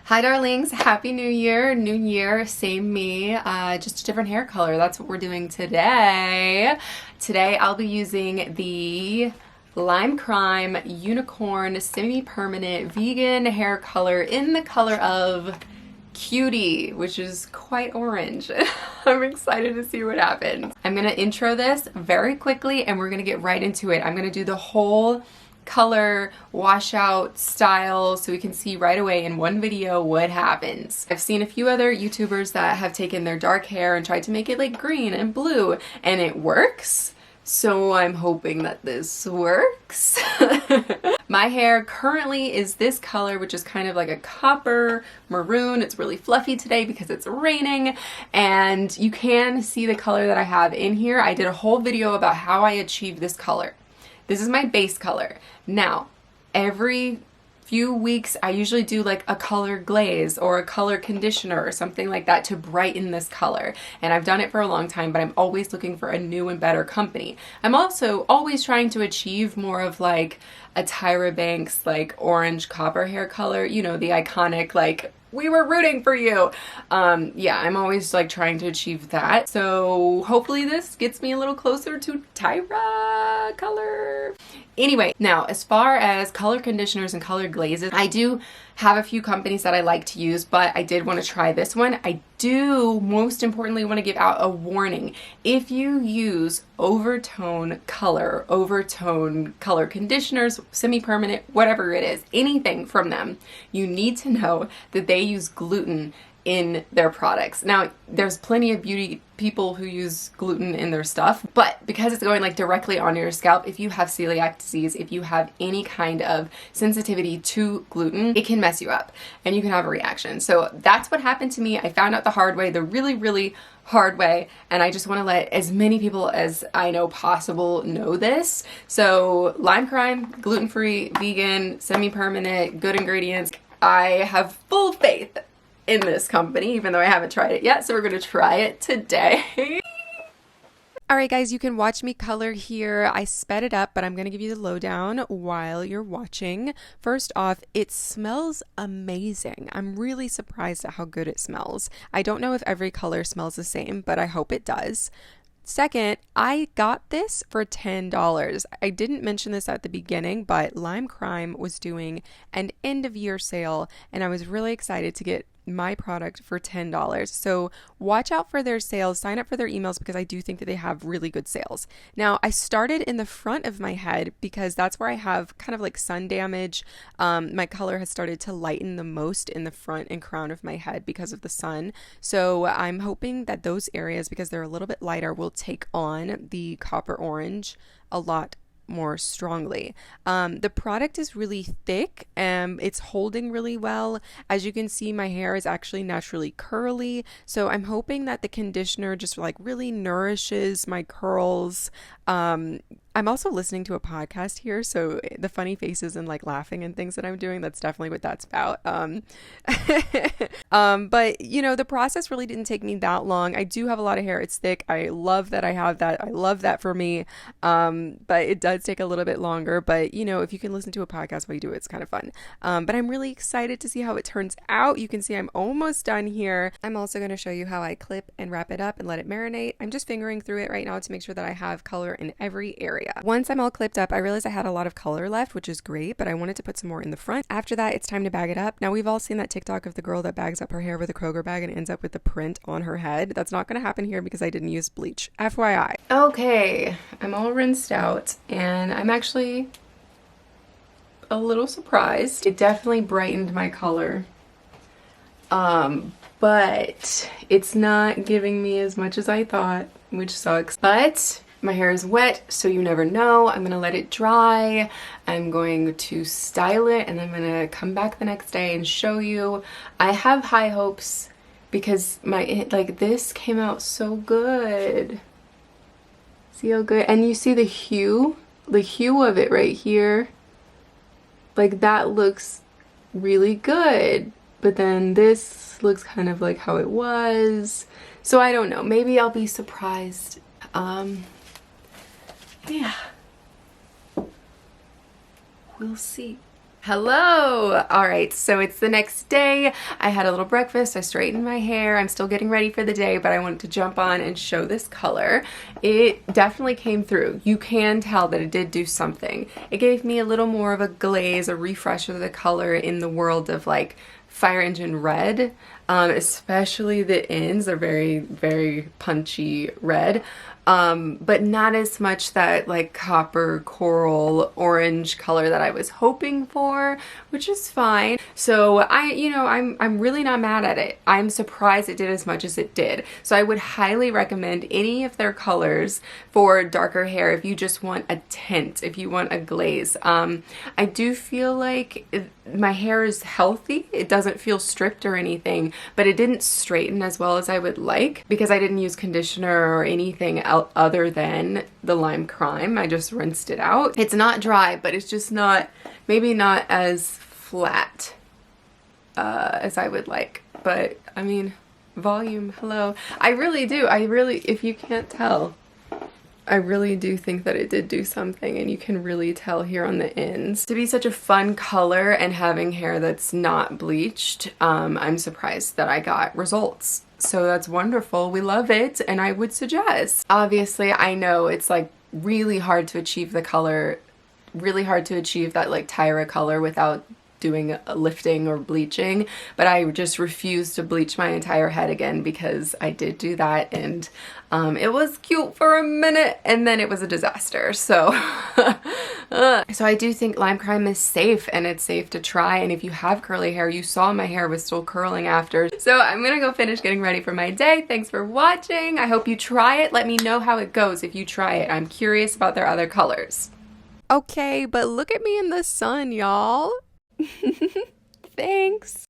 Hi darlings, happy new year, same me, just a different hair color. That's what we're doing today. Today I'll be using the Lime Crime Unicorn Semi-Permanent Vegan Hair Color in the color of Cutie, which is quite orange. I'm excited to see what happens. I'm gonna intro this very quickly and we're gonna get right into it. I'm gonna do the whole color washout style so we can see right away in one video what happens. I've seen a few other YouTubers that have taken their dark hair and tried to make it like green and blue and it works. So I'm hoping that this works. My hair currently is this color, which is kind of like a copper maroon. It's really fluffy today because it's raining, and you can see the color that I have in here. I did a whole video about how I achieved this color. This is my base color. Now, every few weeks I usually do like a color glaze or a color conditioner or something like that to brighten this color. And I've done it for a long time, but I'm always looking for a new and better company. I'm also always trying to achieve more of like a Tyra Banks like orange copper hair color, you know, the iconic like we were rooting for you. Yeah, I'm always like trying to achieve that. So hopefully this gets me a little closer to Tyra color. Anyway, now as far as color conditioners and color glazes, I do have a few companies that I like to use, but I did want to try this one. I do most importantly want to give out a warning. If you use overtone color conditioners, semi-permanent, whatever it is, anything from them, you need to know that they use gluten in their products. Now, there's plenty of beauty people who use gluten in their stuff, but because it's going like directly on your scalp, if you have celiac disease, if you have any kind of sensitivity to gluten, it can mess you up and you can have a reaction. So that's what happened to me. I found out the hard way, the really hard way, and I just want to let as many people as I know possible know this. So Lime Crime, gluten-free, vegan, semi-permanent, good ingredients. I have full faith in this company, even though I haven't tried it yet, so we're gonna try it today. Alright guys, you can watch me color here. I sped it up, but I'm gonna give you the lowdown while you're watching. First off, it smells amazing. I'm really surprised at how good it smells. I don't know if every color smells the same, but I hope it does. Second, I got this for $10. I didn't mention this at the beginning, but Lime Crime was doing an end of year sale, and I was really excited to get my product for $10. So watch out for their sales, sign up for their emails because I do think that they have really good sales. Now, I started in the front of my head because that's where I have kind of like sun damage. My color has started to lighten the most in the front and crown of my head because of the sun. So I'm hoping that those areas, because they're a little bit lighter, will take on the copper orange a lot more strongly. The product is really thick and it's holding really well. As you can see, my hair is actually naturally curly, so I'm hoping that the conditioner just like really nourishes my curls. I'm also listening to a podcast here, so the funny faces and like laughing and things that I'm doing, that's definitely what that's about. But you know, the process really didn't take me that long. I do have a lot of hair. It's thick. I love that I have that. I love that for me. But it does take a little bit longer, but you know, if you can listen to a podcast while you do it, it's kind of fun. But I'm really excited to see how it turns out. You can see I'm almost done here. I'm also going to show you how I clip and wrap it up and let it marinate. I'm just fingering through it right now to make sure that I have color in every area. Once I'm all clipped up, I realized I had a lot of color left, which is great, but I wanted to put some more in the front. After that, it's time to bag it up. Now, we've all seen that TikTok of the girl that bags up her hair with a Kroger bag and ends up with the print on her head. That's not going to happen here because I didn't use bleach. FYI. Okay, I'm all rinsed out and I'm actually a little surprised. It definitely brightened my color. But it's not giving me as much as I thought, which sucks. But my hair is wet, so you never know. I'm gonna let it dry. I'm going to style it and I'm gonna come back the next day and show you. I have high hopes because like this came out so good. See how good? And you see the hue of it right here. Like that looks really good. But then this looks kind of like how it was. So I don't know, maybe I'll be surprised. Yeah, we'll see. Hello! Alright, so it's the next day. I had a little breakfast, I straightened my hair, I'm still getting ready for the day, but I wanted to jump on and show this color. It definitely came through. You can tell that it did do something. It gave me a little more of a glaze, a refresh of the color in the world of like fire engine red, especially the ends. They're very, very punchy red. But not as much that like copper coral orange color that I was hoping for, which is fine. So I'm really not mad at it. I'm surprised it did as much as it did. So I would highly recommend any of their colors for darker hair if you just want a tint, if you want a glaze. I do feel like my hair is healthy. It doesn't feel stripped or anything, but it didn't straighten as well as I would like because I didn't use conditioner or anything else other than the lime crime. I just rinsed it out. It's not dry, but it's just not, maybe not as flat as I would like. But I mean, volume, hello. I really do. If you can't tell, I really do think that it did do something, and you can really tell here on the ends. To be such a fun color and having hair that's not bleached, I'm surprised that I got results. So that's wonderful. We love it, and I would suggest. Obviously, I know it's like really hard to achieve the color, really hard to achieve that like Tyra color without doing a lifting or bleaching, but I just refuse to bleach my entire head again because I did do that, and it was cute for a minute and then it was a disaster. So so I do think lime crime is safe, and it's safe to try, and if you have curly hair, you saw my hair was still curling after. So I'm gonna go finish getting ready for my day. Thanks for watching. I hope you try it. Let me know how it goes if you try it. I'm curious about their other colors. Okay, but look at me in the sun, y'all. Thanks.